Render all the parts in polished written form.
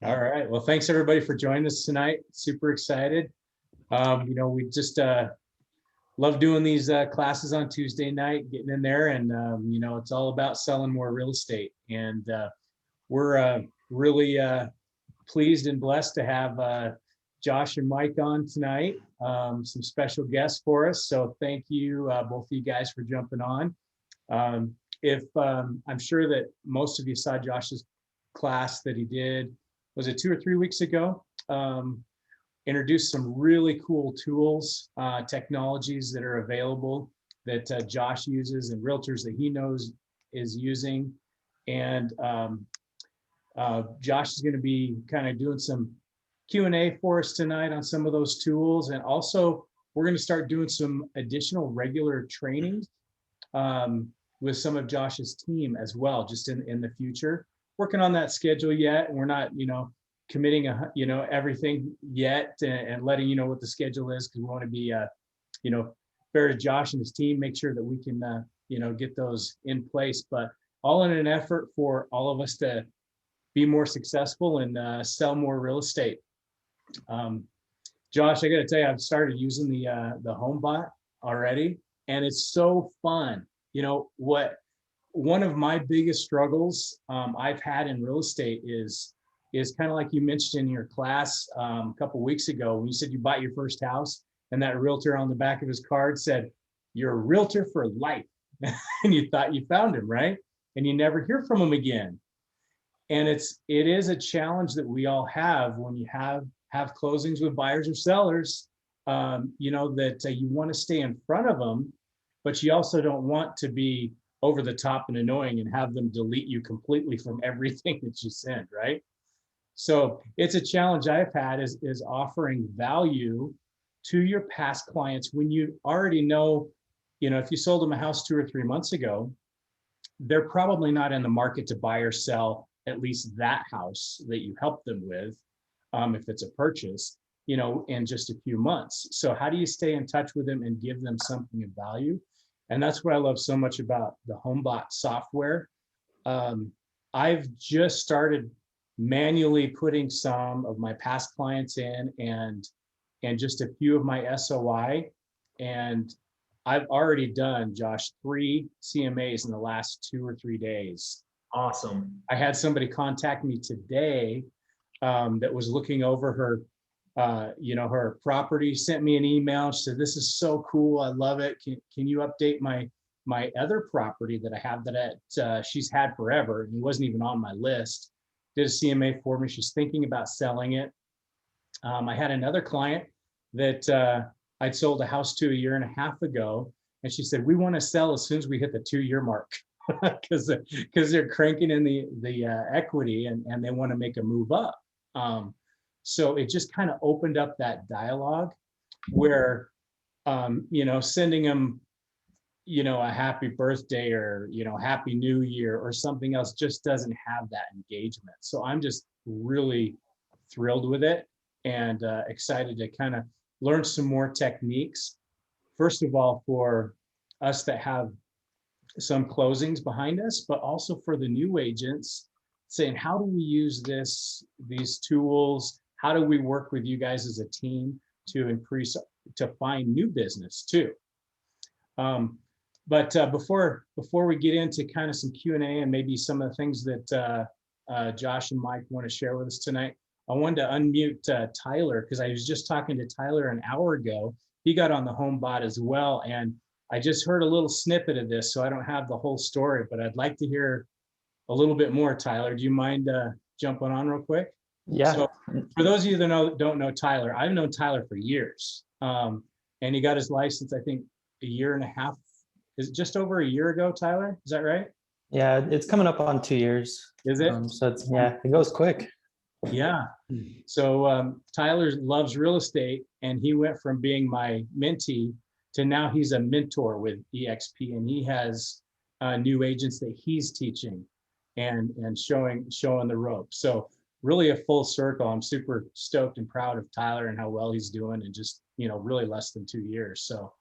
All right. Well, thanks everybody for joining us tonight. Super excited. We just love doing these classes on Tuesday night, getting in there, and it's all about selling more real estate. And we're really pleased and blessed to have Josh and Mike on tonight. Some special guests for us. So thank you, both of you guys, for jumping on. If I'm sure that most of you saw Josh's class that he did, was it 2 or 3 weeks ago? Introduced some really cool tools, technologies that are available that Josh uses and realtors that he knows is using. And Josh is going to be kind of doing some Q&A for us tonight on some of those tools. And also, we're going to start doing some additional regular trainings with some of Josh's team as well, just in the future. Working on that schedule yet, and we're not, committing everything yet, and letting you know what the schedule is, because we want to be, fair to Josh and his team, make sure that we can, get those in place. But all in an effort for all of us to be more successful and sell more real estate. Josh, I got to tell you, I've started using the HomeBot already, and it's so fun. One of my biggest struggles I've had in real estate is kind of like you mentioned in your class a couple of weeks ago, when you said you bought your first house and that realtor on the back of his card said, "You're a realtor for life." And you thought you found him, right? And you never hear from him again. And it is a challenge that we all have when you have closings with buyers or sellers, that you want to stay in front of them, but you also don't want to be over the top and annoying and have them delete you completely from everything that you send, right? So it's a challenge I've had is offering value to your past clients when you already know, if you sold them a house 2 or 3 months ago, they're probably not in the market to buy or sell at least that house that you helped them with, if it's a purchase, in just a few months. So how do you stay in touch with them and give them something of value? And that's what I love so much about the HomeBot software. I've just started manually putting some of my past clients in and just a few of my SOI. And I've already done, Josh, 3 CMAs in the last 2 or 3 days. Awesome. I had somebody contact me today that was looking over her her property, sent me an email. She said, "This is so cool. I love it. Can you update my other property that I have that she's had forever, and it wasn't even on my list." Did a CMA for me. She's thinking about selling it. I had another client that I'd sold a house to 1.5 years ago, and she said, "We want to sell as soon as we hit the 2-year mark." because they're cranking in the equity and they want to make a move up. So it just kind of opened up that dialogue where, sending them, a happy birthday or, happy new year or something else just doesn't have that engagement. So I'm just really thrilled with it and excited to kind of learn some more techniques. First of all, for us that have some closings behind us, but also for the new agents, saying, how do we use these tools? How do we work with you guys as a team to find new business too? But before we get into kind of some Q&A and maybe some of the things that Josh and Mike want to share with us tonight, I wanted to unmute Tyler, because I was just talking to Tyler an hour ago. He got on the HomeBot as well, and I just heard a little snippet of this, so I don't have the whole story, but I'd like to hear a little bit more. Tyler, do you mind jumping on real quick? Yeah. So for those of you that don't know Tyler, I've known Tyler for years, and he got his license, I think, 1.5 years. Is it just over 1 year ago, Tyler? Is that right? Yeah, it's coming up on 2 years. Is it? So it goes quick. Yeah. So Tyler loves real estate, and he went from being my mentee to now he's a mentor with EXP, and he has new agents that he's teaching and showing the ropes. So really a full circle. I'm super stoked and proud of Tyler and how well he's doing in just, really less than 2 years. So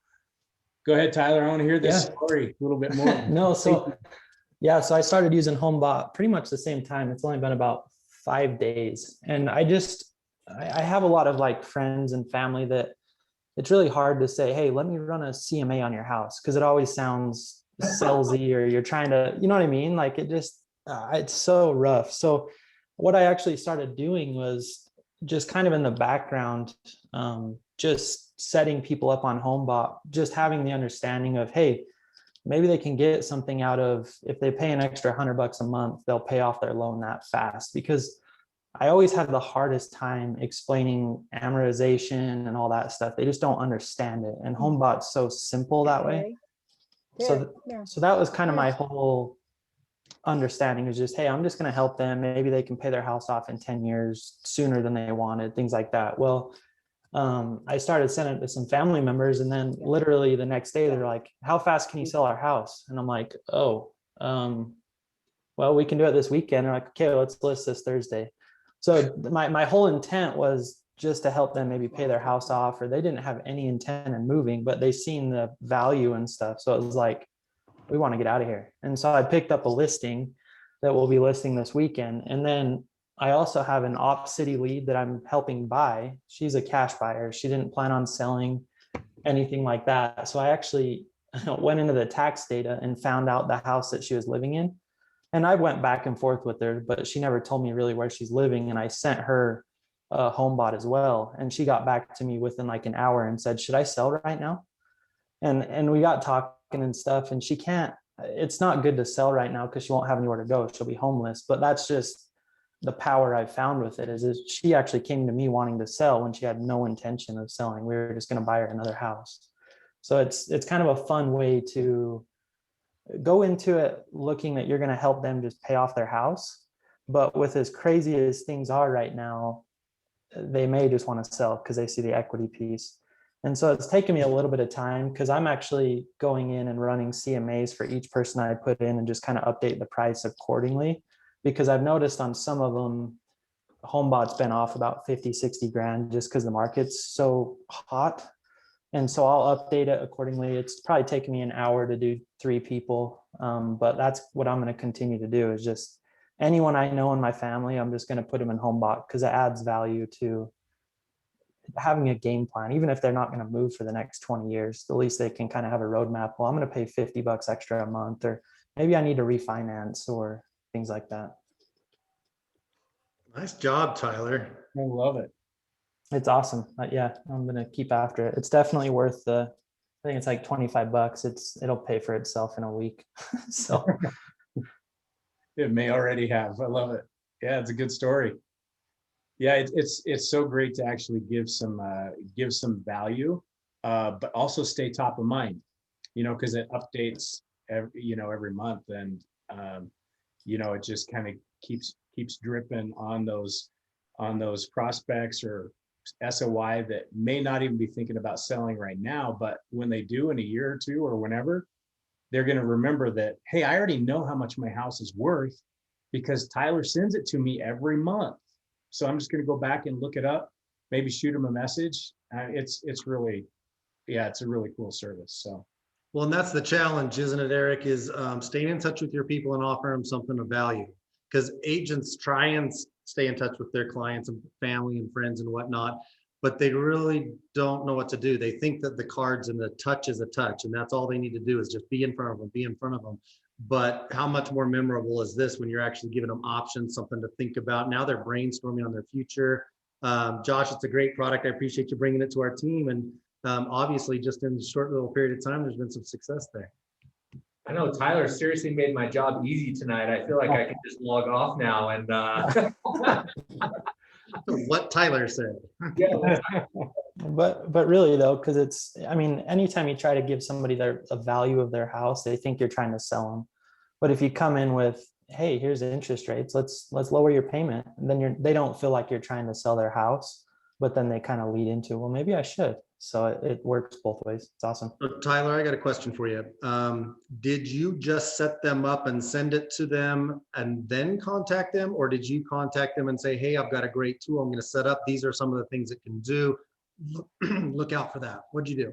go ahead, Tyler. I want to hear this story a little bit more. So I started using HomeBot pretty much the same time. It's only been about 5 days. And I have a lot of like friends and family that it's really hard to say, hey, let me run a CMA on your house, because it always sounds salesy, or you're trying to, you know what I mean? Like it just, it's so rough. So what I actually started doing was just kind of in the background, just setting people up on HomeBot, just having the understanding of, hey, maybe they can get something out of, if they pay an extra $100 a month, they'll pay off their loan that fast. Because I always have the hardest time explaining amortization and all that stuff. They just don't understand it. And HomeBot's so simple that way. So that was kind of my whole understanding, is just, hey, I'm just going to help them. Maybe they can pay their house off in 10 years sooner than they wanted, things like that. Well, I started sending it to some family members, and then literally the next day they're like, how fast can you sell our house? And I'm like, oh, well, we can do it this weekend. They're like, okay, let's list this Thursday. So my whole intent was just to help them maybe pay their house off, or they didn't have any intent in moving, but they seen the value and stuff. So it was like, we want to get out of here. And so I picked up a listing that we'll be listing this weekend. And then I also have an op city lead that I'm helping buy. She's a cash buyer. She didn't plan on selling anything like that. So I actually went into the tax data and found out the house that she was living in. And I went back and forth with her, but she never told me really where she's living. And I sent her a HomeBot as well. And she got back to me within like an hour and said, should I sell right now? And we got talking and stuff, and she can't, it's not good to sell right now because she won't have anywhere to go. She'll be homeless. But that's just the power I found with it, is she actually came to me wanting to sell when she had no intention of selling. We were just going to buy her another house. So it's kind of a fun way to go into it, looking that you're going to help them just pay off their house. But with as crazy as things are right now, they may just want to sell because they see the equity piece. And so it's taken me a little bit of time, because I'm actually going in and running CMAs for each person I put in and just kind of update the price accordingly. Because I've noticed on some of them, HomeBot's been off about 50, 60 grand just because the market's so hot. And so I'll update it accordingly. It's probably taken me an hour to do 3 people. But that's what I'm going to continue to do, is just anyone I know in my family, I'm just going to put them in HomeBot, because it adds value to having a game plan. Even if they're not going to move for the next 20 years, at least they can kind of have a roadmap. Well, I'm going to pay $50 extra a month, or maybe I need to refinance, or things like that. Nice job, Tyler. I love it. It's awesome. Yeah, I'm going to keep after it. It's definitely worth I think it's like $25. It'll pay for itself in a week. So It may already have. I love it. Yeah, it's a good story. Yeah, it's so great to actually give some value, but also stay top of mind, because it updates every month, and it just kind of keeps dripping on those prospects or SOI that may not even be thinking about selling right now, but when they do in a year or two or whenever, they're going to remember that, hey, I already know how much my house is worth because Tyler sends it to me every month. So I'm just going to go back and look it up, maybe shoot him a message. It's really, it's a really cool service. So. Well, and that's the challenge, isn't it, Eric, is staying in touch with your people and offering them something of value. Because agents try and stay in touch with their clients and family and friends and whatnot, but they really don't know what to do. They think that the cards and the touch is a touch, and that's all they need to do is just be in front of them, But how much more memorable is this when you're actually giving them options, something to think about? Now they're brainstorming on their future. Josh, it's a great product. I appreciate you bringing it to our team. And obviously, just in a short little period of time, there's been some success there. I know Tyler seriously made my job easy tonight. I feel like I can just log off now and What Tyler said. yeah. but really though, because anytime you try to give somebody a value of their house, they think you're trying to sell them. But if you come in with, hey, here's the interest rates, let's lower your payment, and then they don't feel like you're trying to sell their house, but then they kind of lead into, well, maybe I should. So it works both ways. It's awesome. So Tyler, I got a question for you. Did you just set them up and send it to them and then contact them? Or did you contact them and say, hey, I've got a great tool I'm going to set up. These are some of the things it can do. Look out for that. What'd you do?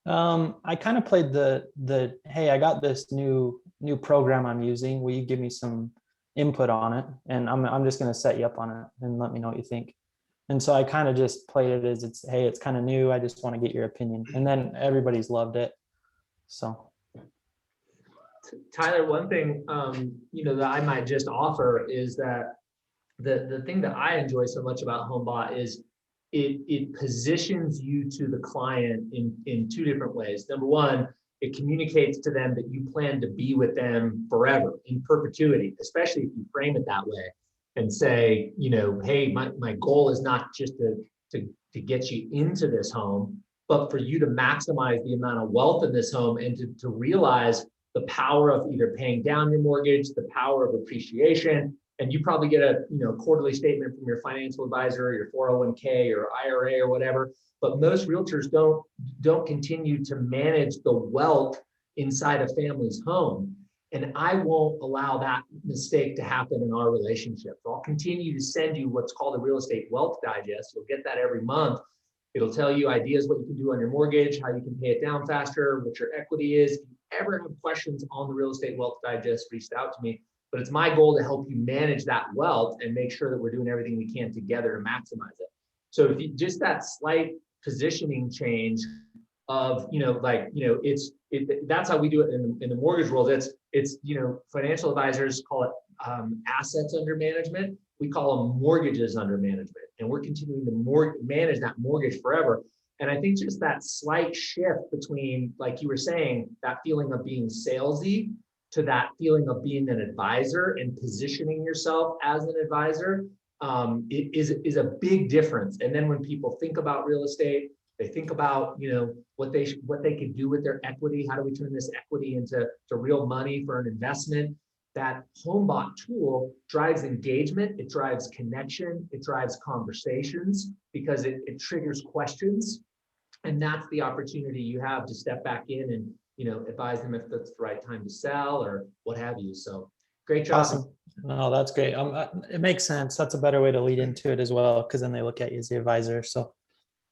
I kind of played the hey, I got this new program I'm using. Will you give me some input on it, and I'm just going to set you up on it and let me know what you think. And so I kind of just played it as hey, it's kind of new. I just want to get your opinion. And then everybody's loved it. So. Tyler, one thing, that I might just offer is that the thing that I enjoy so much about HomeBot is it positions you to the client in two different ways. Number one, it communicates to them that you plan to be with them forever, in perpetuity, especially if you frame it that way and say, hey, my goal is not just to get you into this home, but for you to maximize the amount of wealth in this home and to realize the power of either paying down your mortgage, the power of appreciation. And you probably get a quarterly statement from your financial advisor, or your 401k or IRA or whatever. But most realtors don't continue to manage the wealth inside a family's home. And I won't allow that mistake to happen in our relationship. So I'll continue to send you what's called a real estate wealth digest. You'll get that every month. It'll tell you ideas, what you can do on your mortgage, how you can pay it down faster, what your equity is. If you ever have questions on the real estate wealth digest, reach out to me. But it's my goal to help you manage that wealth and make sure that we're doing everything we can together to maximize it. So if you just that slight positioning change of, that's how we do it in the mortgage world. It's financial advisors call it assets under management. We call them mortgages under management, and we're continuing to manage that mortgage forever. And I think just that slight shift between, like you were saying, that feeling of being salesy to that feeling of being an advisor and positioning yourself as an advisor is a big difference. And then when people think about real estate, they think about what they could do with their equity. How do we turn this equity into real money for an investment? That HomeBot tool drives engagement, it drives connection, it drives conversations because it triggers questions. And that's the opportunity you have to step back in and advise them if that's the right time to sell or what have you. So great job. Awesome. No, that's great. It makes sense. That's a better way to lead into it as well, because then they look at you as the advisor. So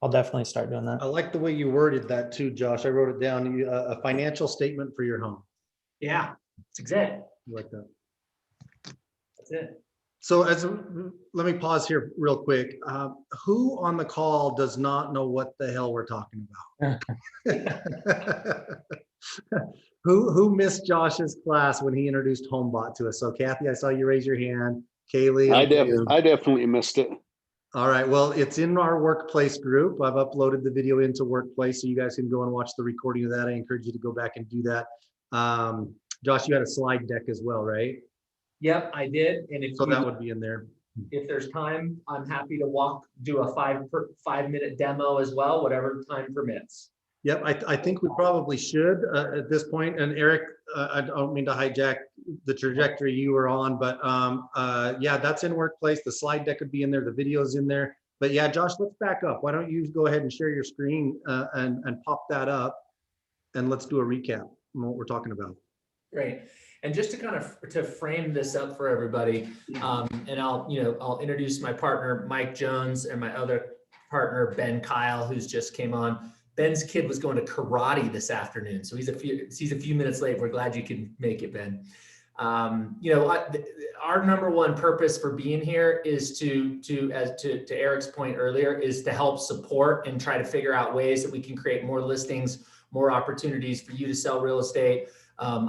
I'll definitely start doing that. I like the way you worded that too, Josh. I wrote it down. A financial statement for your home. Yeah, that's exactly. Like that. That's it. So let me pause here real quick. Who on the call does not know what the hell we're talking about? Who missed Josh's class when he introduced HomeBot to us? So Kathy, I saw you raise your hand. Kaylee. I definitely missed it. All right. Well, it's in our workplace group. I've uploaded the video into workplace, so you guys can go and watch the recording of that. I encourage you to go back and do that. Josh, you had a slide deck as well, right? Yep, I did. And so that would be in there. If there's time, I'm happy to do a 5-minute demo as well, whatever time permits. Yep, I think we probably should at this point. And Eric, I don't mean to hijack the trajectory you were on, but yeah, that's in workplace. The slide deck would be in there. The video's in there. But yeah, Josh, let's back up. Why don't you go ahead and share your screen and pop that up, and let's do a recap on what we're talking about. Great. And just to kind of to frame this up for everybody, and I'll introduce my partner, Mike Jones, and my other partner, Ben Kyle, who's just came on. Ben's kid was going to karate this afternoon, so he's a few minutes late. We're glad you could make it, Ben. Our number one purpose for being here is to Eric's point earlier, is to help support and try to figure out ways that we can create more listings, more opportunities for you to sell real estate,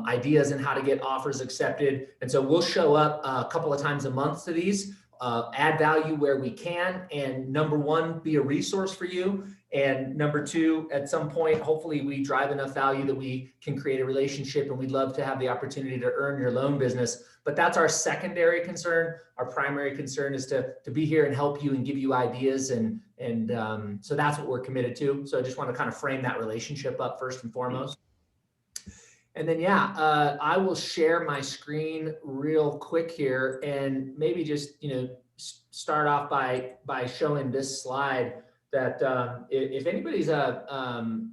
ideas and how to get offers accepted. And so we'll show up a couple of times a month to these, add value where we can. And number one, be a resource for you. And number two, at some point, hopefully we drive enough value that we can create a relationship, and we'd love to have the opportunity to earn your loan business. But that's our secondary concern. Our primary concern is to be here and help you and give you ideas. And so that's what we're committed to. So I just want to kind of frame that relationship up first and foremost. And then, yeah, I will share my screen real quick here and maybe just, start off by showing this slide that if anybody's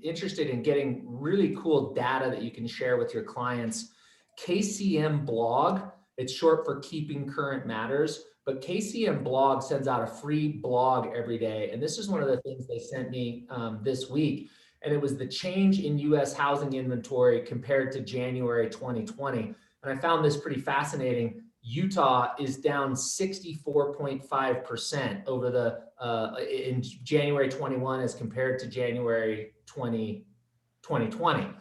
interested in getting really cool data that you can share with your clients, KCM Blog, it's short for Keeping Current Matters, but KCM Blog sends out a free blog every day. And this is one of the things they sent me this week. And it was the change in U.S. housing inventory compared to January 2020. And I found this pretty fascinating. Utah is down 64.5% over the in January 21 as compared to January 2020.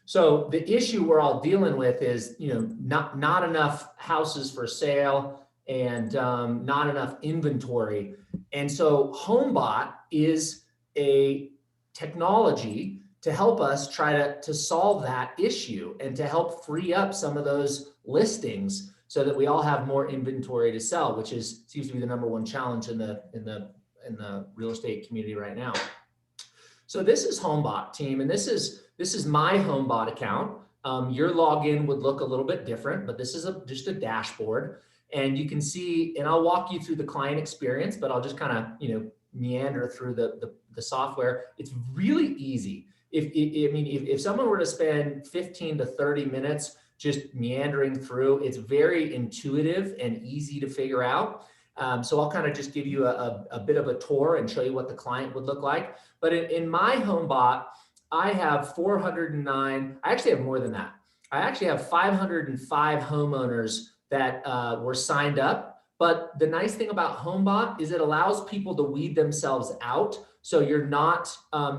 So the issue we're all dealing with is, not enough houses for sale and not enough inventory. And so HomeBot is a technology to help us try to solve that issue and to help free up some of those listings so that we all have more inventory to sell, which seems to be the number one challenge in the real estate community right now. So this is HomeBot, team, and this is my HomeBot account. Your login would look a little bit different, but this is just a dashboard, and you can see, and I'll walk you through the client experience, but I'll just kind of meander through the software. It's really easy. If someone were to spend 15 to 30 minutes just meandering through, it's very intuitive and easy to figure out. So I'll kind of just give you a bit of a tour and show you what the client would look like. But in my HomeBot, I have 409, I actually have more than that. I actually have 505 homeowners that were signed up. But the nice thing about HomeBot is it allows people to weed themselves out, so you're not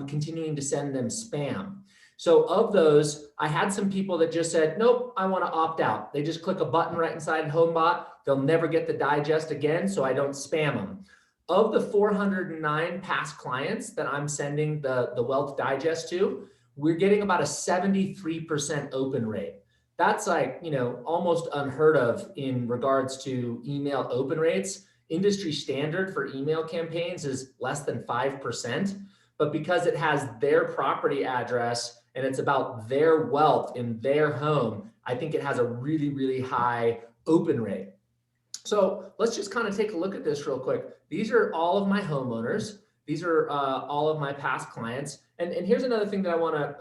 continuing to send them spam. So of those, I had some people that just said, nope, I want to opt out. They just click a button right inside HomeBot. They'll never get the digest again, so I don't spam them. Of the 409 past clients that I'm sending the Wealth Digest to, we're getting about a 73% open rate. That's like, almost unheard of in regards to email open rates. Industry standard for email campaigns is less than 5%, but because it has their property address and it's about their wealth in their home, I think it has a really, really high open rate. So let's just kind of take a look at this real quick. These are all of my homeowners. These are all of my past clients. And here's another thing that I want to,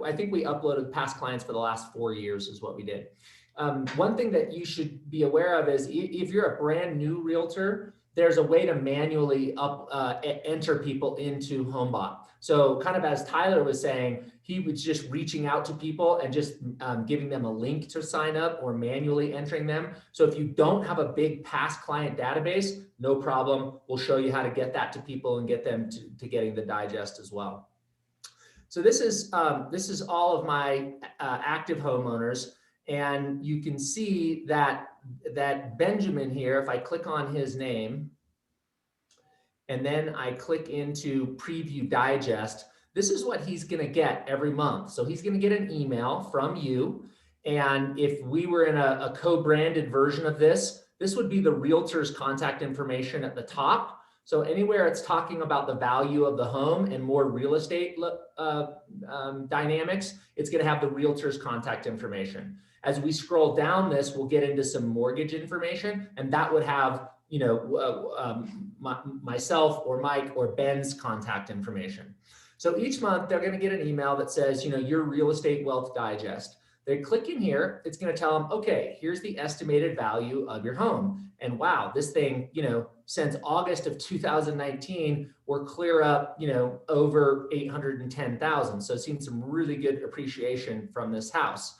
I think we uploaded past clients for the last 4 years is what we did. One thing that you should be aware of is if you're a brand new realtor, there's a way to manually enter people into HomeBot. So kind of as Tyler was saying, he was just reaching out to people and just giving them a link to sign up or manually entering them. So if you don't have a big past client database, no problem. We'll show you how to get that to people and get them to getting the digest as well. So this is all of my active homeowners. And you can see that Benjamin here, if I click on his name, and then I click into Preview Digest, this is what he's gonna get every month. So he's gonna get an email from you. And if we were in a co-branded version of this, this would be the realtor's contact information at the top. So anywhere it's talking about the value of the home and more real estate dynamics, it's gonna have the realtor's contact information. As we scroll down this, we'll get into some mortgage information, and that would have myself or Mike or Ben's contact information. So each month they're going to get an email that says, your real estate wealth digest. They click in here, it's going to tell them, okay, here's the estimated value of your home. And wow, this thing, since August of 2019, we're clear up, over 810,000. So seeing some really good appreciation from this house.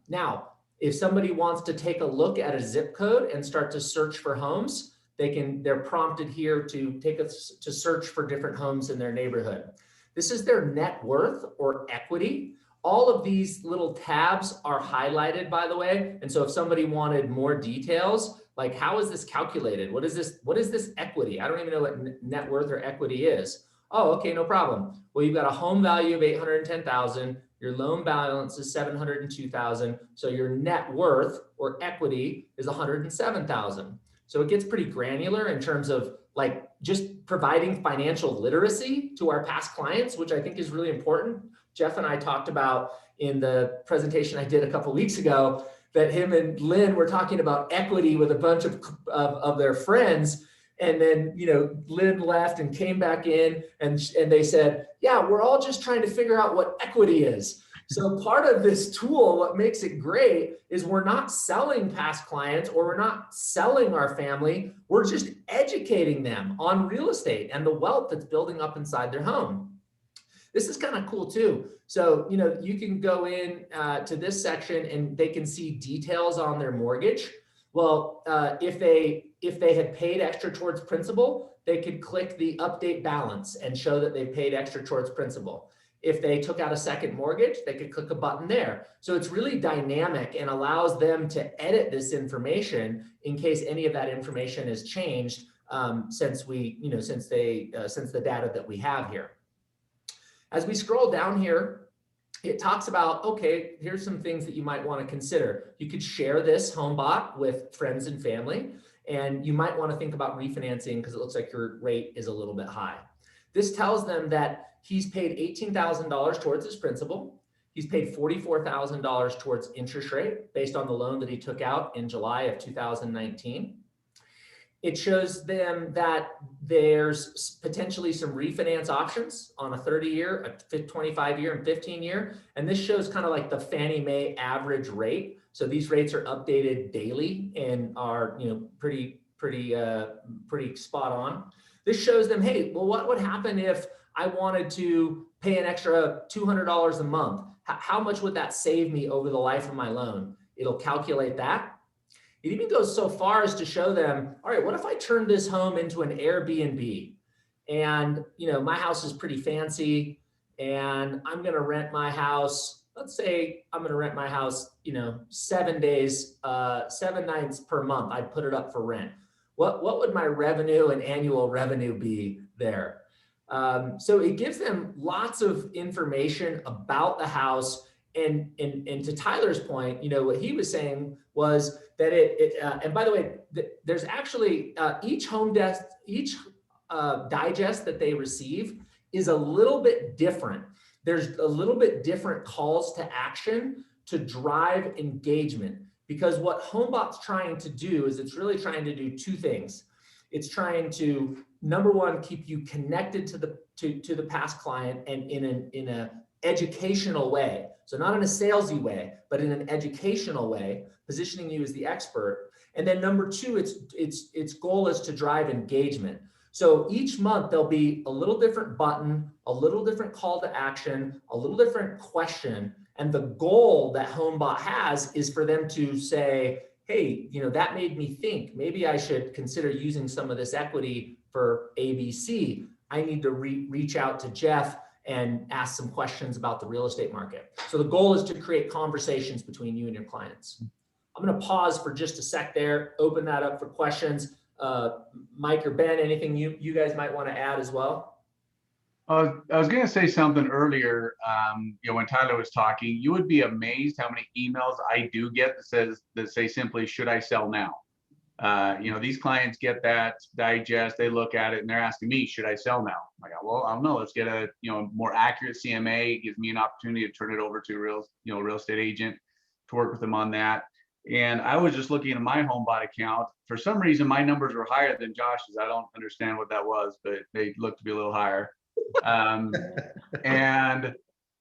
Now, if somebody wants to take a look at a zip code and start to search for homes, they're prompted here to to search for different homes in their neighborhood. This is their net worth or equity. All of these little tabs are highlighted, by the way. And so if somebody wanted more details, like how is this calculated? What is this equity? I don't even know what net worth or equity is. Oh, okay, no problem. Well, you've got a home value of 810,000. Your loan balance is 702,000. So your net worth or equity is 107,000. So it gets pretty granular in terms of like just providing financial literacy to our past clients, which I think is really important. Jeff and I talked about in the presentation I did a couple of weeks ago that him and Lynn were talking about equity with a bunch of their friends. And then, Lynn left and came back in and they said, yeah, we're all just trying to figure out what equity is. So part of this tool, what makes it great is we're not selling past clients or we're not selling our family. We're just educating them on real estate and the wealth that's building up inside their home. This is kind of cool too. So, you can go in to this section and they can see details on their mortgage. Well, if they had paid extra towards principal, they could click the update balance and show that they paid extra towards principal. If they took out a second mortgage, they could click a button there. So it's really dynamic and allows them to edit this information in case any of that information has changed since the data that we have here. As we scroll down here, it talks about, okay, here's some things that you might want to consider. You could share this HomeBot with friends and family, and you might want to think about refinancing because it looks like your rate is a little bit high. This tells them that he's paid $18,000 towards his principal. He's paid $44,000 towards interest rate based on the loan that he took out in July of 2019. It shows them that there's potentially some refinance options on a 30-year, a 25-year, and 15-year. And this shows kind of like the Fannie Mae average rate. So these rates are updated daily and are pretty spot on. This shows them, hey, well, what would happen if I wanted to pay an extra $200 a month? How much would that save me over the life of my loan? It'll calculate that. It even goes so far as to show them, all right, what if I turn this home into an Airbnb? And, my house is pretty fancy and I'm going to rent my house. Let's say I'm going to rent my house, 7 days, 7 nights per month. I'd put it up for rent. What would my revenue and annual revenue be there? So it gives them lots of information about the house. And to Tyler's point, what he was saying was that and by the way, there's actually each digest that they receive is a little bit different. There's a little bit different calls to action to drive engagement, because what HomeBot's trying to do is it's really trying to do two things. It's trying to, number one, keep you connected to the past client and in a educational way. So not in a salesy way, but in an educational way, positioning you as the expert. And then number two, its goal is to drive engagement. So each month there'll be a little different button, a little different call to action, a little different question. And the goal that HomeBot has is for them to say, hey, that made me think maybe I should consider using some of this equity for ABC. I need to reach out to Jeff and ask some questions about the real estate market. So the goal is to create conversations between you and your clients. I'm going to pause for just a sec there, open that up for questions. Mike or Ben, anything you guys might want to add as well? I was going to say something earlier. When Tyler was talking, you would be amazed how many emails I do get that say simply, "Should I sell now?" These clients get that digest, they look at it and they're asking me, should I sell now? I go, well, I don't know. Let's get a more accurate CMA. It gives me an opportunity to turn it over to a real estate agent to work with them on that. And I was just looking at my HomeBot account. For some reason, my numbers were higher than Josh's. I don't understand what that was, but they looked to be a little higher. And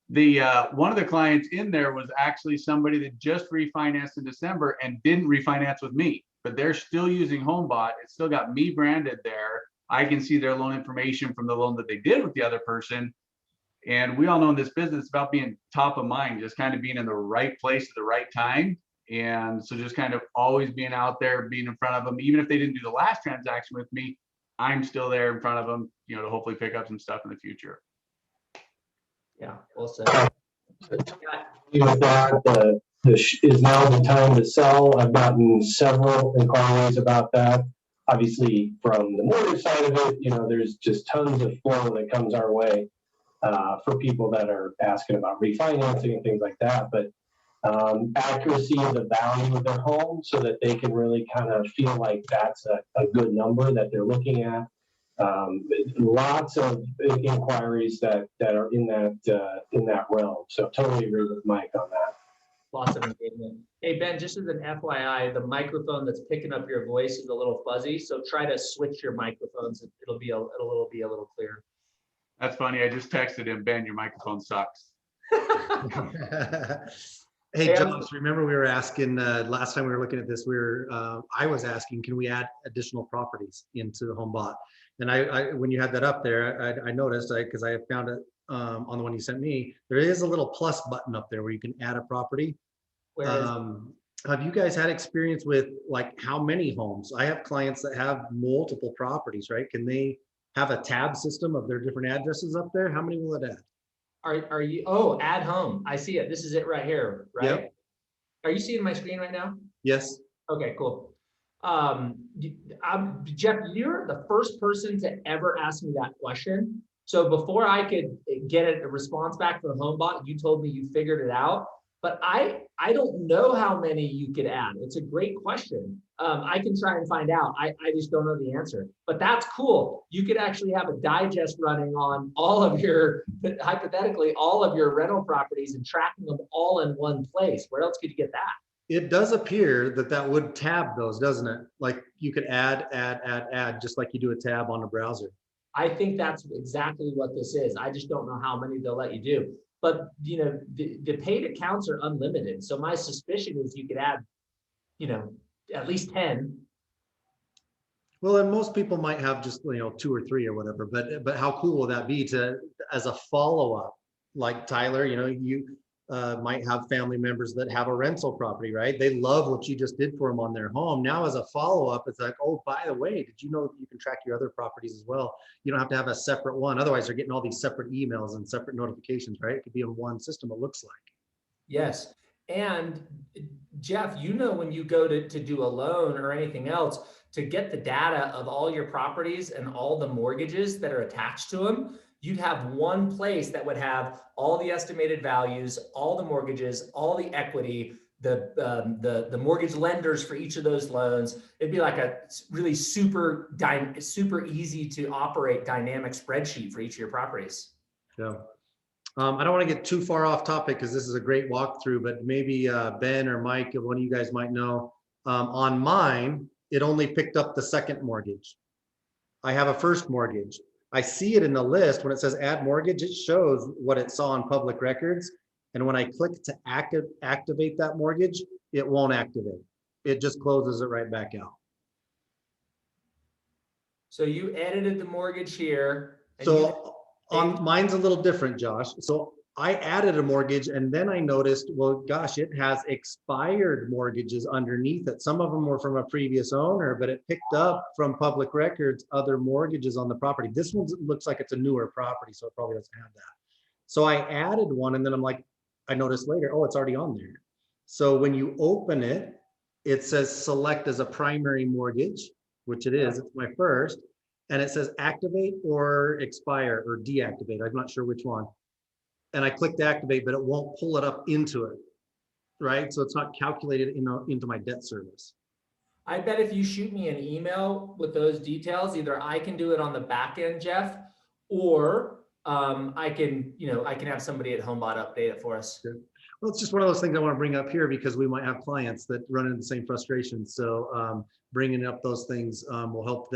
the one of the clients in there was actually somebody that just refinanced in December and didn't refinance with me, but they're still using HomeBot. It's still got me branded there. I can see their loan information from the loan that they did with the other person. And we all know in this business, it's about being top of mind, just kind of being in the right place at the right time. And so just kind of always being out there, being in front of them, even if they didn't do the last transaction with me, I'm still there in front of them, to hopefully pick up some stuff in the future. Yeah, well said. With that, is now the time to sell. I've gotten several inquiries about that. Obviously, from the mortgage side of it, there's just tons of flow that comes our way for people that are asking about refinancing and things like that. But accuracy of the value of their home so that they can really kind of feel like that's a good number that they're looking at. Lots of inquiries that are in that realm. So totally agree with Mike on that. Lots of engagement. Hey, Ben, just as an FYI, the microphone that's picking up your voice is a little fuzzy. So try to switch your microphones. It'll be a little clearer. That's funny. I just texted him, Ben, your microphone sucks. Hey, Josh, remember we were asking last time we were looking at this, I was asking, can we add additional properties into the HomeBot? And I when you had that up there, I noticed, because I found on the one you sent me, there is a little plus button up there where you can add a property. Where is, Have you guys had experience with like how many homes? I have clients that have multiple properties, right? Can they have a tab system of their different addresses up there? How many will it add? are you, oh, add home. I see it. This is it right here, right? Yep. Are you seeing my screen right now? Yes. Okay, cool. Jeff, you're the first person to ever ask me that question. So before I could get a response back from HomeBot, you told me you figured it out. But I don't know how many you could add. It's a great question. I can try and find out. I just don't know the answer. But that's cool. You could actually have a digest running on all of your, hypothetically, all of your rental properties and tracking them all in one place. Where else could you get that? It does appear that that would tab those, doesn't it? Like you could add, just like you do a tab on the browser. I think that's exactly what this is. I just don't know how many they'll let you do. But you know, the paid accounts are unlimited. So my suspicion is you could add, you know, at least 10. Well, and most people might have just, 2 or 3 or whatever, but how cool will that be to, as a follow-up, like Tyler, you might have family members that have a rental property, right? They love what you just did for them on their home. Now, as a follow-up, it's like, oh, by the way, did you know that you can track your other properties as well? You don't have to have a separate one. Otherwise, they're getting all these separate emails and separate notifications, right? It could be in one system, it looks like. Yes. And Jeff, when you go to do a loan or anything else, to get the data of all your properties and all the mortgages that are attached to them, you'd have one place that would have all the estimated values, all the mortgages, all the equity, the mortgage lenders for each of those loans. It'd be like a really super easy to operate dynamic spreadsheet for each of your properties. Yeah. I don't want to get too far off topic because this is a great walkthrough, but maybe Ben or Mike, one of you guys might know. On mine, it only picked up the second mortgage. I have a first mortgage. I see it in the list when it says add mortgage, it shows what it saw in public records. And when I click to activate that mortgage, it won't activate. It just closes it right back out. So you edited the mortgage here. So mine's a little different, Josh. So I added a mortgage and then I noticed, well, gosh, it has expired mortgages underneath it. Some of them were from a previous owner, but it picked up from public records other mortgages on the property. This one looks like it's a newer property, so it probably doesn't have that. So I added one and then I'm like, I noticed later, oh, it's already on there. So when you open it, it says select as a primary mortgage, which it is, it's my first. And it says activate or expire or deactivate. I'm not sure which one. And I clicked activate, but it won't pull it up into it, right? So it's not calculated into my debt service. I bet if you shoot me an email with those details, either I can do it on the back end, Jeff, or I can have somebody at HomeBot update it for us. Good. Well, it's just one of those things I want to bring up here because we might have clients that run into the same frustrations. So bringing up those things will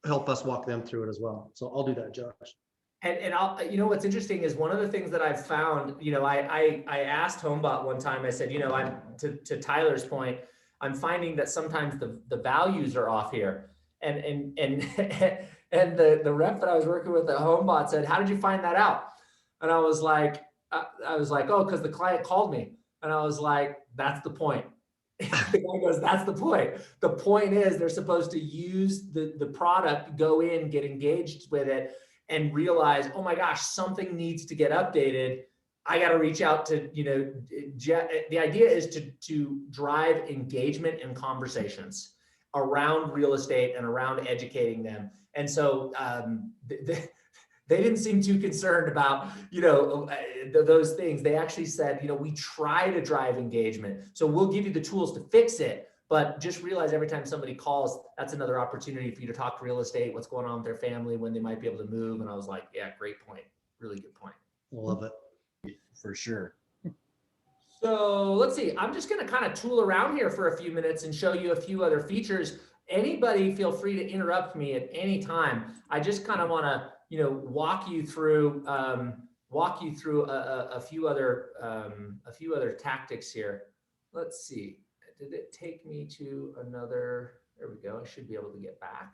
help us walk them through it as well. So I'll do that, Josh. And I'll, what's interesting is one of the things that I've found, I asked HomeBot one time, I said, I'm to Tyler's point, I'm finding that sometimes the values are off here. And the rep that I was working with at HomeBot said, how did you find that out? And I was like, oh, because the client called me. And I was like, that's the point. The guy goes, that's the point. The point is they're supposed to use the product, go in, get engaged with it, and realize, oh my gosh, something needs to get updated. I got to reach out to, the idea is to drive engagement and conversations around real estate and around educating them. And so they didn't seem too concerned about, those things. They actually said, we try to drive engagement. So we'll give you the tools to fix it. But just realize every time somebody calls, that's another opportunity for you to talk real estate, what's going on with their family, when they might be able to move. And I was like, yeah, great point. Really good point. Love it. For sure. So let's see. I'm just going to kind of tool around here for a few minutes and show you a few other features. Anybody feel free to interrupt me at any time. I just kind of want to, walk you through a few other tactics here. Let's see. Did it take me to another? There we go. I should be able to get back.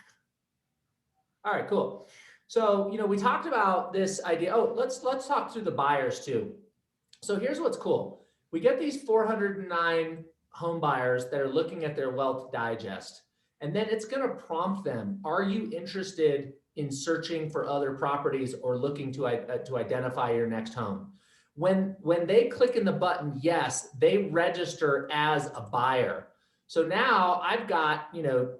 All right, cool. So, we talked about this idea. Oh, let's talk through the buyers too. So here's what's cool. We get these 409 home buyers that are looking at their wealth digest, and then it's going to prompt them. Are you interested in searching for other properties or looking to identify your next home? When they click in the button, yes, they register as a buyer. So now I've got,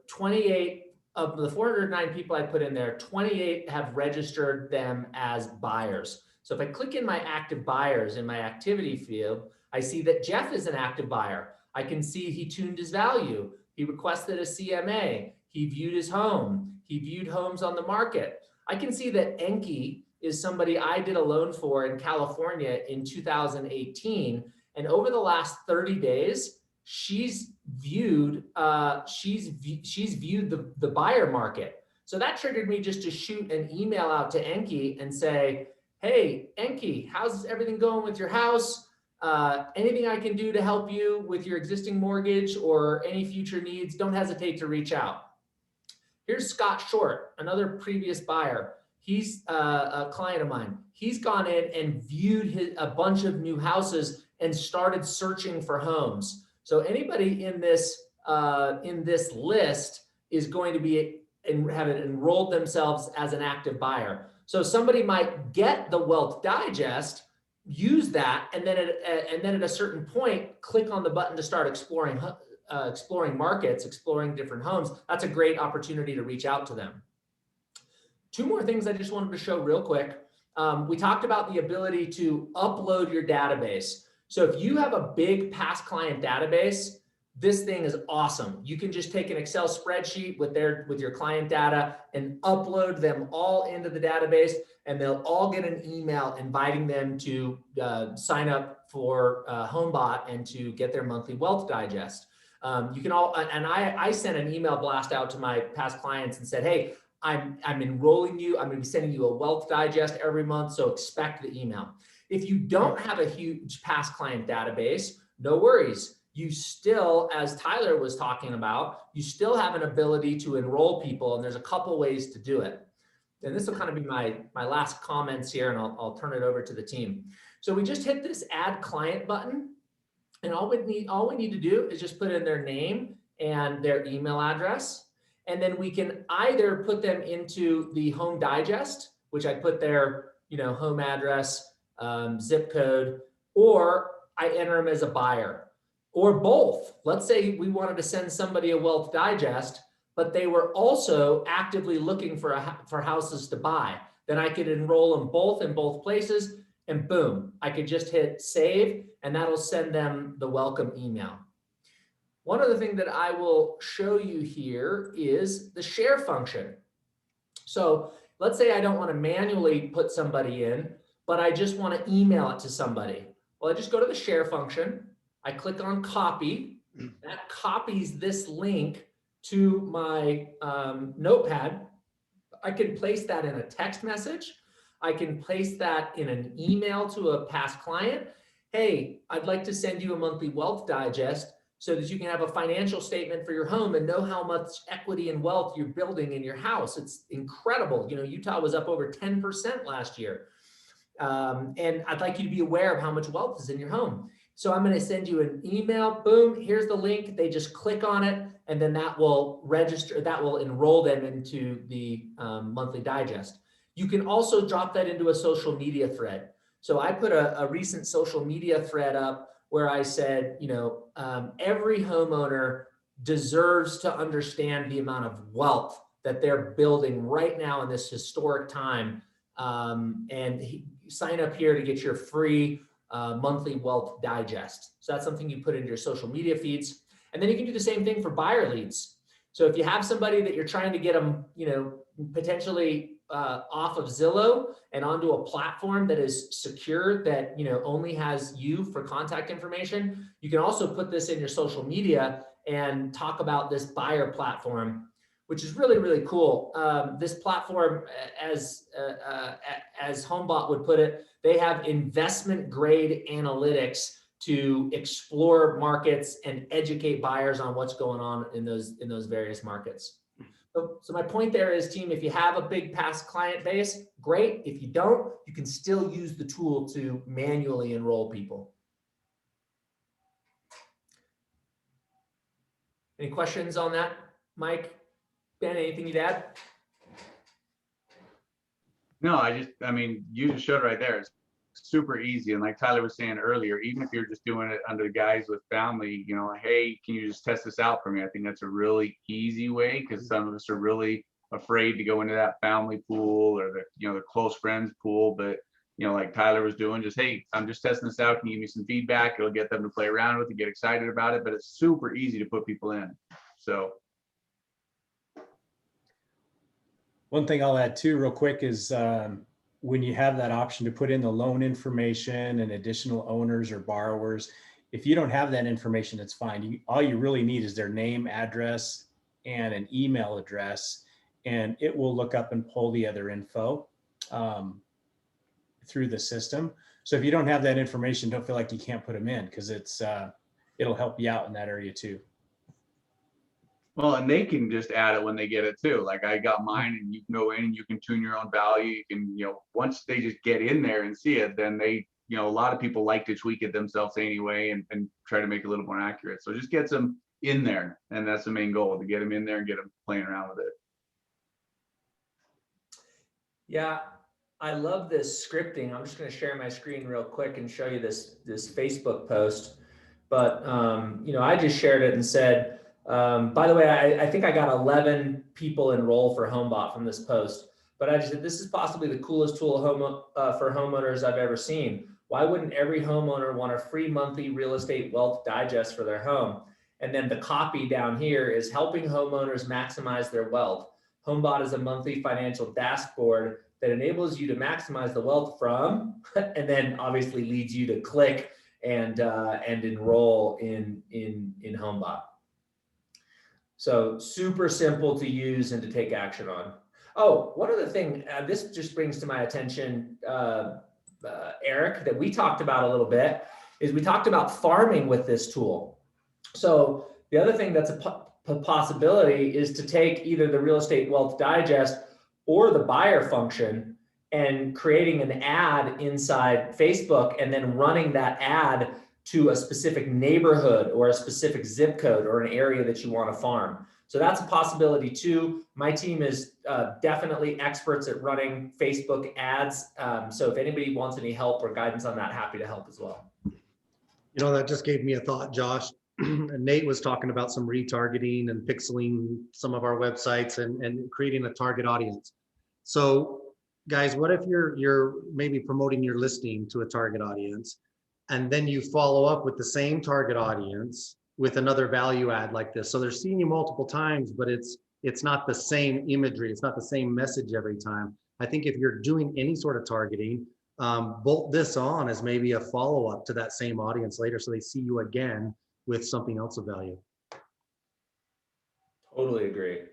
28 of the 409 people I put in there, 28 have registered them as buyers. So if I click in my active buyers in my activity field, I see that Jeff is an active buyer. I can see he tuned his value. He requested a CMA. He viewed his home. He viewed homes on the market. I can see that Enki is somebody I did a loan for in California in 2018. And over the last 30 days, she's viewed the buyer market. So that triggered me just to shoot an email out to Enki and say, hey, Enki, how's everything going with your house? Anything I can do to help you with your existing mortgage or any future needs, don't hesitate to reach out. Here's Scott Short, another previous buyer. He's a client of mine. He's gone in and viewed a bunch of new houses and started searching for homes. So anybody in this list is going to be have enrolled themselves as an active buyer. So somebody might get the Wealth Digest, use that, and then at a certain point, click on the button to start exploring markets, exploring different homes. That's a great opportunity to reach out to them. Two more things I just wanted to show real quick. We talked about the ability to upload your database. So if you have a big past client database, this thing is awesome. You can just take an Excel spreadsheet with your client data and upload them all into the database, and they'll all get an email inviting them to sign up for HomeBot and to get their monthly wealth digest. You can all, and I sent an email blast out to my past clients and said, hey, I'm enrolling you. I'm going to be sending you a wealth digest every month, so expect the email. If you don't have a huge past client database, no worries. You still, as Tyler was talking about, you still have an ability to enroll people, and there's a couple ways to do it. And this will kind of be my last comments here, and I'll turn it over to the team. So we just hit this add client button, and all we need to do is just put in their name and their email address. And then we can either put them into the home digest, which I put their home address, zip code, or I enter them as a buyer, or both. Let's say we wanted to send somebody a wealth digest, but they were also actively looking for houses to buy. Then I could enroll them both in both places, and boom, I could just hit save, and that'll send them the welcome email. One other thing that I will show you here is the share function. So let's say I don't want to manually put somebody in, but I just want to email it to somebody. Well, I just go to the share function. I click on copy. That copies this link to my notepad. I can place that in a text message. I can place that in an email to a past client. Hey, I'd like to send you a monthly wealth digest so that you can have a financial statement for your home and know how much equity and wealth you're building in your house. It's incredible. Utah was up over 10% last year. And I'd like you to be aware of how much wealth is in your home. So I'm going to send you an email. Boom, here's the link. They just click on it, and then that will register, that will enroll them into the monthly digest. You can also drop that into a social media thread. So I put a recent social media thread up where I said, every homeowner deserves to understand the amount of wealth that they're building right now in this historic time. Sign up here to get your free monthly wealth digest. So that's something you put into your social media feeds. And then you can do the same thing for buyer leads. So if you have somebody that you're trying to get them, potentially off of Zillow and onto a platform that is secure, that only has you for contact information, you can also put this in your social media and talk about this buyer platform, which is really, really cool. This platform, as HomeBot would put it, they have investment grade analytics to explore markets and educate buyers on what's going on in those various markets. So my point there is, team, if you have a big past client base, great. If you don't, you can still use the tool to manually enroll people. Any questions on that, Mike? Ben, anything you'd add? No, I mean, you just showed right there. It's super easy. And like Tyler was saying earlier, even if you're just doing it under the guise with family, you know, hey, can you just test this out for me? I think that's a really easy way, because some of us are really afraid to go into that family pool or the, you know, the close friends pool. But, you know, like Tyler was doing, just, hey, I'm just testing this out. Can you give me some feedback? It'll get them to play around with it, get excited about it, but it's super easy to put people in. So. One thing I'll add too real quick is when you have that option to put in the loan information and additional owners or borrowers, if you don't have that information, it's fine. All you really need is their name, address, and an email address, and it will look up and pull the other info through the system. So if you don't have that information, don't feel like you can't put them in, because it'll help you out in that area too. Well, and they can just add it when they get it too. Like I got mine, and you can go in and you can tune your own value. You can, you know, once they just get in there and see it, then they, you know, a lot of people like to tweak it themselves anyway and try to make it a little more accurate. So just gets them in there. And that's the main goal, to get them in there and get them playing around with it. Yeah, I love this scripting. I'm just going to share my screen real quick and show you this Facebook post. But, you know, I just shared it and said, by the way, I think I got 11 people enroll for HomeBot from this post, but I just said, this is possibly the coolest tool for homeowners I've ever seen. Why wouldn't every homeowner want a free monthly real estate wealth digest for their home? And then the copy down here is helping homeowners maximize their wealth. HomeBot is a monthly financial dashboard that enables you to maximize the wealth from, and then obviously leads you to click and enroll in HomeBot. So super simple to use and to take action on. Oh, one other thing, this just brings to my attention, Eric, that we talked about a little bit, is we talked about farming with this tool. So the other thing that's a possibility is to take either the Real Estate Wealth Digest or the buyer function and creating an ad inside Facebook and then running that ad to a specific neighborhood or a specific zip code or an area that you want to farm. So that's a possibility too. My team is definitely experts at running Facebook ads. So if anybody wants any help or guidance on that, happy to help as well. You know, that just gave me a thought, Josh. And Nate was talking about some retargeting and pixeling some of our websites and creating a target audience. So guys, what if you're maybe promoting your listing to a target audience, and then you follow up with the same target audience with another value add like this? So they're seeing you multiple times, but it's not the same imagery. It's not the same message every time. I think if you're doing any sort of targeting, bolt this on as maybe a follow-up to that same audience later, so they see you again with something else of value. Totally agree.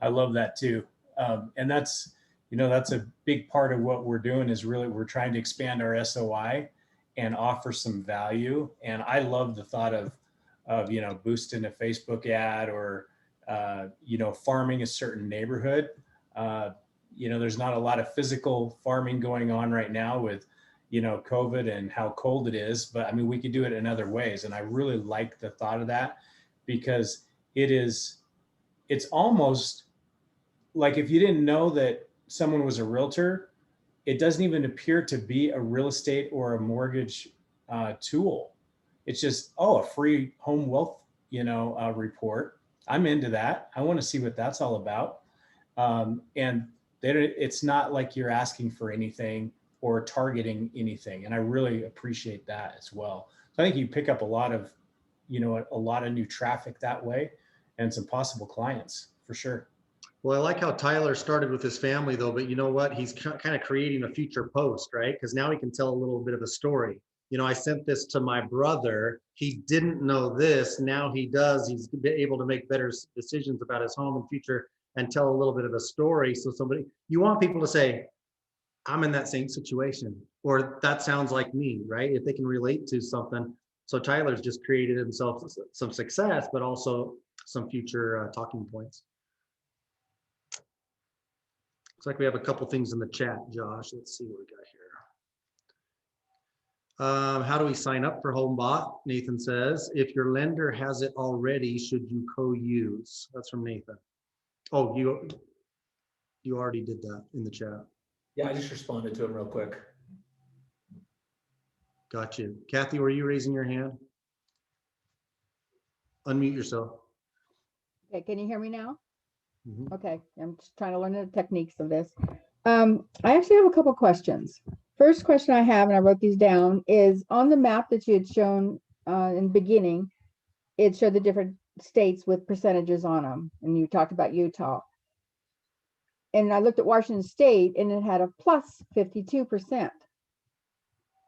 I love that too. And that's, you know, that's a big part of what we're doing, is really we're trying to expand our SOI and offer some value. And I love the thought of you know, boosting a Facebook ad or, you know, farming a certain neighborhood. You know, there's not a lot of physical farming going on right now with, you know, COVID and how cold it is, but I mean, we could do it in other ways. And I really like the thought of that, because it's almost like, if you didn't know that someone was a realtor, it doesn't even appear to be a real estate or a mortgage tool. It's just, oh, a free home wealth, you know, report. I'm into that. I want to see what that's all about. And it's not like you're asking for anything or targeting anything. And I really appreciate that as well. So I think you pick up a lot of, you know, a lot of new traffic that way, and some possible clients for sure. Well, I like how Tyler started with his family though, but you know what? He's kind of creating a future post, right? Because now he can tell a little bit of a story. You know, I sent this to my brother. He didn't know this. Now he does. He's able to make better decisions about his home and future and tell a little bit of a story. So you want people to say, I'm in that same situation, or that sounds like me, right? If they can relate to something. So Tyler's just created himself some success, but also some future talking points. Looks like we have a couple things in the chat, Josh. Let's see what we got here. How do we sign up for HomeBot? Nathan says, if your lender has it already, should you co-use? That's from Nathan. Oh, you already did that in the chat. Yeah, I just responded to him real quick. Got you. Kathy, were you raising your hand? Unmute yourself. Okay, can you hear me now? Mhm. Okay, I'm just trying to learn the techniques of this. I actually have a couple questions. First question I have, and I wrote these down, is on the map that you had shown in the beginning, it showed the different states with percentages on them, and you talked about Utah. And I looked at Washington State, and it had a plus 52%.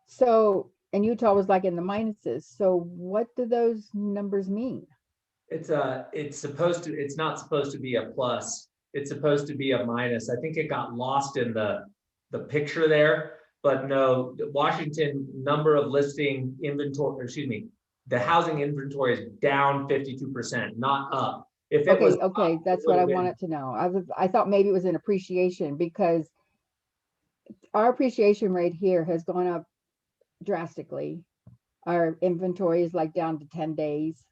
So, and Utah was like in the minuses. So what do those numbers mean? It's not supposed to be a plus. It's supposed to be a minus. I think it got lost in the picture there, but no, the Washington number of listing inventory, excuse me, the housing inventory is down 52%, not up. If it was Okay, up, that's it what I would've been- wanted to know. I thought maybe it was an appreciation, because our appreciation rate here has gone up drastically. Our inventory is like down to 10 days.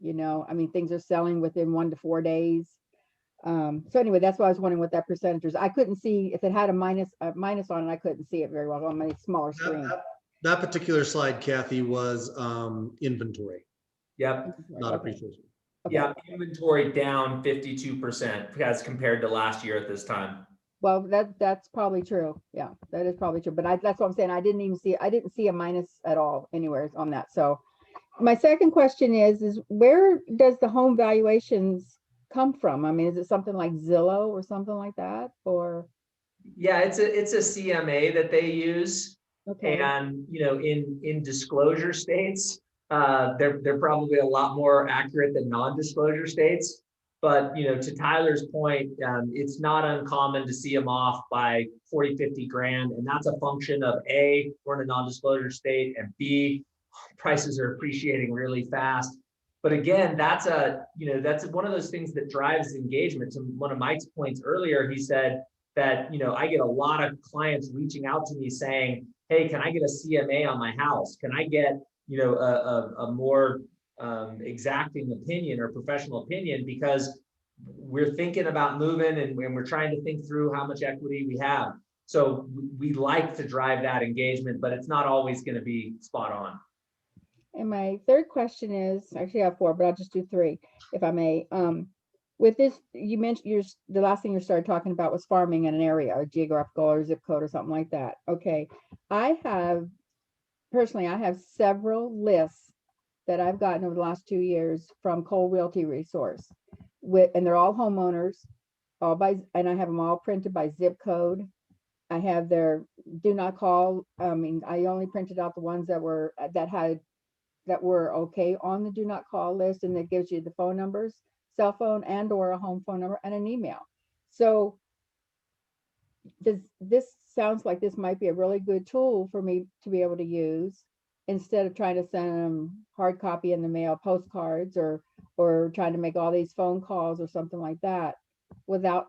You know, I mean, things are selling within 1 to 4 days. So anyway, that's why I was wondering what that percentage is. I couldn't see if it had a minus on it. I couldn't see it very well on my smaller screen. That particular slide, Kathy, was inventory, Yep. not Okay. appreciation. Okay. Yeah, inventory down 52% as compared to last year at this time. Well, that's probably true. Yeah, that is probably true. But that's what I'm saying. I didn't see a minus at all anywhere on that. So my second question is where does the home valuations come from? I mean, is it something like Zillow or something like that? Or Yeah, it's a CMA that they use. okay. And in disclosure states, they're probably a lot more accurate than non-disclosure states. But to Tyler's point, it's not uncommon to see them off by 40, 50 grand, and that's a function of A, we're in a non-disclosure state, and B, prices are appreciating really fast. But again, that's one of those things that drives engagement. To one of Mike's points earlier, he said that I get a lot of clients reaching out to me saying, hey, can I get a CMA on my house? Can I get a more exacting opinion or professional opinion, because we're thinking about moving and we're trying to think through how much equity we have. So we like to drive that engagement, but it's not always going to be spot on. And my third question is, actually I have 4, but I'll just do 3 if I may. With this, you mentioned the last thing you started talking about was farming in an area, or geographical or zip code or something like that. Okay. I have several lists that I've gotten over the last 2 years from Cole Realty Resource and they're all homeowners, and I have them all printed by zip code. I have their do not call. I mean, I only printed out the ones that were okay on the do not call list, and it gives you the phone numbers, cell phone and or a home phone number and an email. So this sounds like this might be a really good tool for me to be able to use, instead of trying to send them hard copy in the mail postcards, or trying to make all these phone calls or something like that without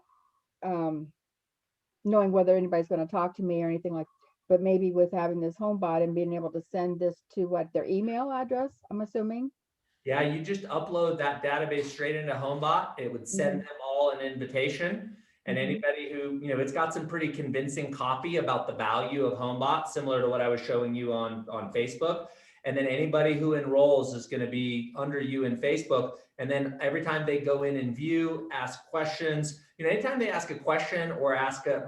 knowing whether anybody's going to talk to me or anything like. But maybe with having this HomeBot and being able to send this to their email address, I'm assuming. Yeah, you just upload that database straight into HomeBot. It would send them all an invitation. And anybody who, it's got some pretty convincing copy about the value of HomeBot, similar to what I was showing you on Facebook. And then anybody who enrolls is going to be under you in Facebook. And then every time they go in and view, ask questions, anytime they ask a question or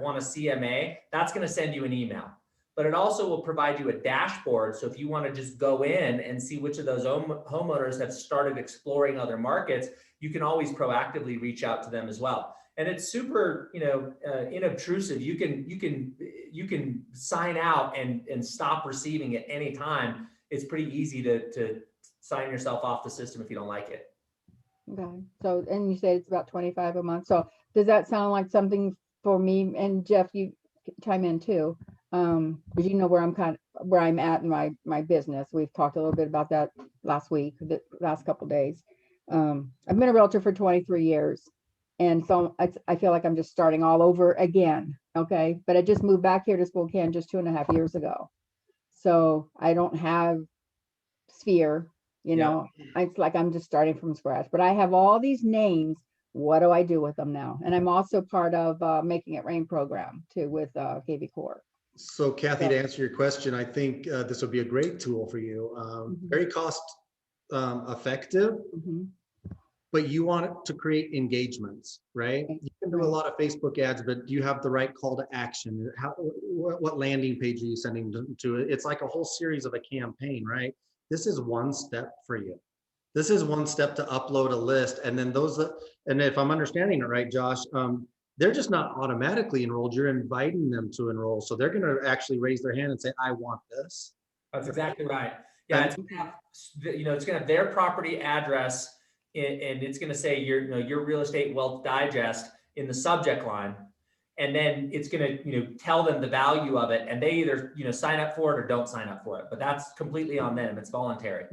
want a CMA, that's going to send you an email. But it also will provide you a dashboard. So if you want to just go in and see which of those homeowners have started exploring other markets, you can always proactively reach out to them as well. And it's super, inobtrusive. You can sign out and stop receiving at any time. It's pretty easy to sign yourself off the system if you don't like it. Okay. So, and you said it's about 25 a month. So does that sound like something for me? And Jeff, you chime in too. Because where I'm at in my business. We've talked a little bit about that last week, the last couple of days. I've been a realtor for 23 years, And so I feel like I'm just starting all over again. Okay. But I just moved back here to Spokane just 2.5 years ago. So I don't have Sphere, you Yeah. know, it's like I'm just starting from scratch, but I have all these names. What do I do with them now? And I'm also part of Making It Rain program too with KV Core. So Kathy, to answer your question, I think this would be a great tool for you. Very cost effective, but you want it to create engagements, right? You can do a lot of Facebook ads, but do you have the right call to action? What landing page are you sending to it? It's like a whole series of a campaign, right? This is one step for you. This is one step to upload a list. And then and if I'm understanding it right, Josh, they're just not automatically enrolled. You're inviting them to enroll. So they're going to actually raise their hand and say, I want this. That's exactly right. Yeah, it's gonna have, it's gonna have their property address, and it's gonna say your real estate wealth digest in the subject line, and then it's gonna tell them the value of it, and they either sign up for it or don't sign up for it. But that's completely on them. It's voluntary.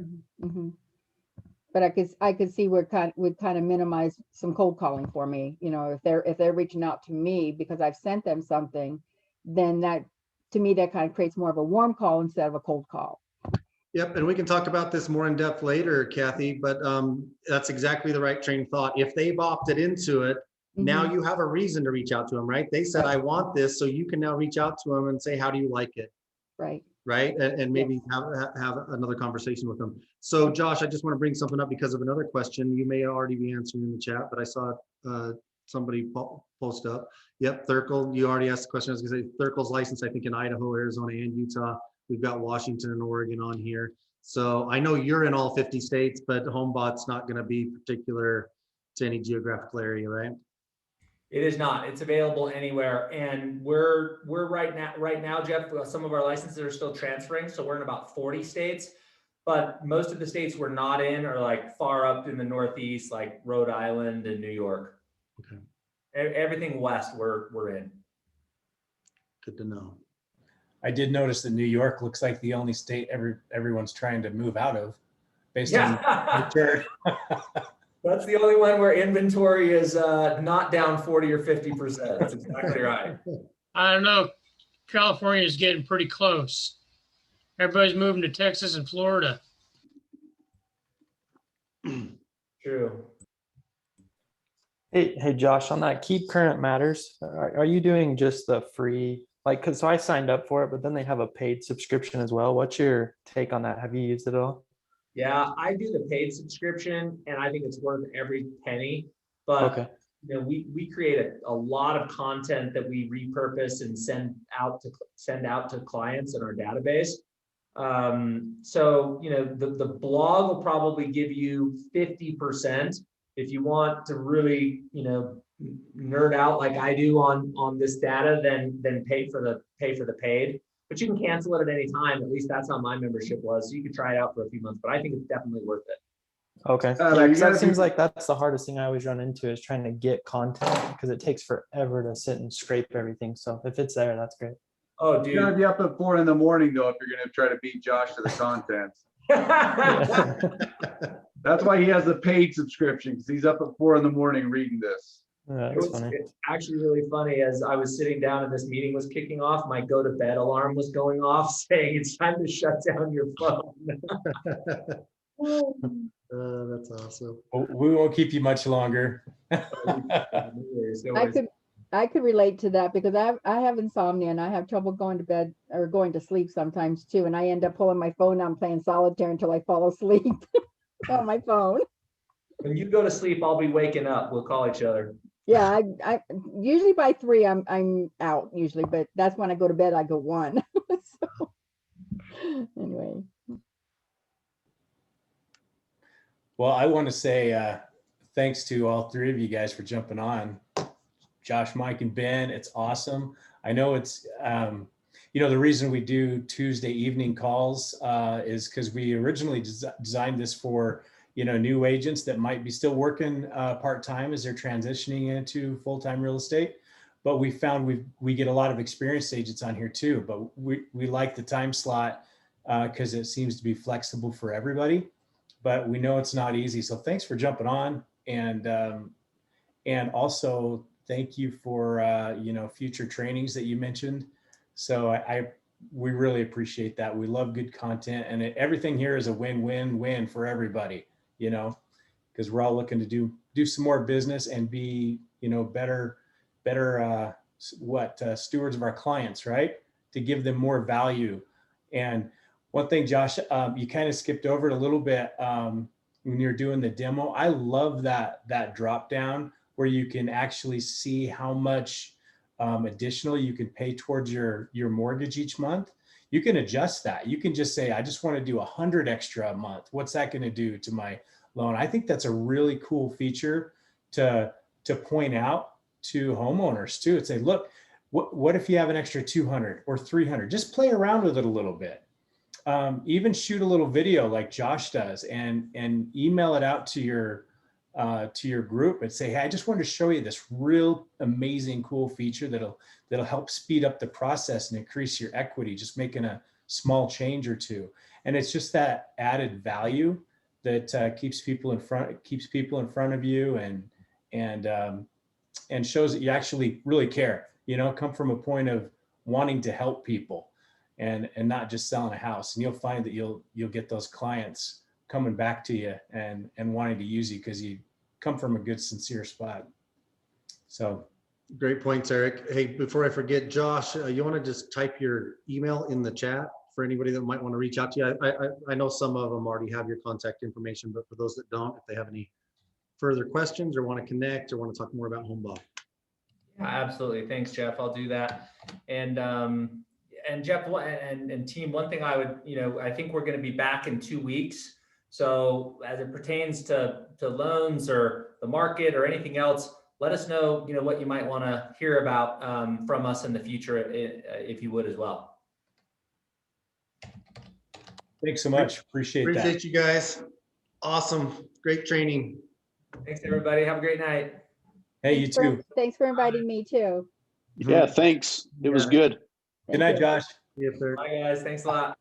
But I could see where would kind of minimize some cold calling for me. If they're reaching out to me because I've sent them something, then that to me that kind of creates more of a warm call instead of a cold call. Yep, and we can talk about this more in depth later, Kathy, but that's exactly the right train of thought. If they've opted into it, now you have a reason to reach out to them, right? They said, I want this, so you can now reach out to them and say, how do you like it? Right. Right, and maybe have another conversation with them. So Josh, I just want to bring something up because of another question. You may already be answering in the chat, but I saw somebody post up. Yep, Thurkel, you already asked the question. I was going to say Thurkel's licensed, I think, in Idaho, Arizona, and Utah. We've got Washington and Oregon on here. So I know you're in all 50 states, but HomeBot's not going to be particular to any geographical area, right? It is not. It's available anywhere, and we're right now, Jeff. Some of our licenses are still transferring, so we're in about 40 states. But most of the states we're not in are like far up in the Northeast, like Rhode Island and New York. Okay. Everything west, we're in. Good to know. I did notice that New York looks like the only state everyone's trying to move out of, based on return. That's the only one where inventory is not down 40 or 50%. That's exactly right. I don't know. California is getting pretty close. Everybody's moving to Texas and Florida. True. Hey, Josh, on that Keep Current Matters, are you doing just the free, because so I signed up for it, but then they have a paid subscription as well. What's your take on that? Have you used it at all? Yeah, I do the paid subscription, and I think it's worth every penny. But we create a lot of content that we repurpose and send out to clients in our database. So the blog will probably give you 50%. If you want to really nerd out like I do on this data, then pay for the paid. But you can cancel it at any time. At least that's how my membership was. So you can try it out for a few months, but I think it's definitely worth it. Okay. Yeah, because that seems like that's the hardest thing I always run into is trying to get content because it takes forever to sit and scrape everything. So if it's there, that's great. Oh, dude. You're gonna be up at 4 a.m. though if you're gonna try to beat Josh to the content. That's why he has a paid subscription, because he's up at 4 a.m. reading this. That's funny. It's actually really funny. As I was sitting down and this meeting was kicking off, my go to bed alarm was going off saying it's time to shut down your phone. That's awesome. We won't keep you much longer. I could relate to that because I have insomnia and I have trouble going to bed or going to sleep sometimes too. And I end up pulling my phone out and playing solitaire until I fall asleep on my phone. When you go to sleep, I'll be waking up. We'll call each other. Yeah, I usually by 3 I'm out usually, but that's when I go to bed. I go 1. So, anyway. Well, I want to say thanks to all 3 of you guys for jumping on. Josh, Mike, and Ben, it's awesome. I know it's, the reason we do Tuesday evening calls is because we originally designed this for, new agents that might be still working part-time as they're transitioning into full-time real estate. But we found we get a lot of experienced agents on here too, but we like the time slot because it seems to be flexible for everybody. But we know it's not easy. So thanks for jumping on. And And also thank you for, future trainings that you mentioned. So we really appreciate that. We love good content, and everything here is a win-win-win for everybody, because we're all looking to do some more business and be, better stewards of our clients, right? To give them more value. And one thing, Josh, you kind of skipped over it a little bit when you're doing the demo. I love that drop down where you can actually see how much additional you can pay towards your mortgage each month. You can adjust that. You can just say, I just want to do 100 extra a month. What's that going to do to my loan? I think that's a really cool feature to point out to homeowners too, and say, look, what if you have an extra 200 or 300? Just play around with it a little bit. Even shoot a little video like Josh does, and email it out to your group and say, hey, I just wanted to show you this real amazing, cool feature that'll help speed up the process and increase your equity, just making a small change or two. And it's just that added value that keeps people in front of you, and shows that you actually really care. Come from a point of wanting to help people, and not just selling a house. And you'll find that you'll get those clients coming back to you and wanting to use you because you come from a good, sincere spot. So Great points, Eric. Hey, before I forget, Josh, you want to just type your email in the chat for anybody that might want to reach out to you? I know some of them already have your contact information, but for those that don't, if they have any further questions or want to connect or want to talk more about HomeBot. Yeah, absolutely. Thanks, Jeff. I'll do that. And Jeff and team, one thing I would, I think we're going to be back in 2 weeks. So as it pertains to loans or the market or anything else, let us know, what you might want to hear about from us in the future, if you would as well. thanks so much. Appreciate you guys. Awesome. Great training. Thanks, everybody. Have a great night. Hey, you too. Thanks for inviting me too. Yeah, thanks. It was good. Good night, Josh. Yes, sir. Bye, guys. Thanks a lot.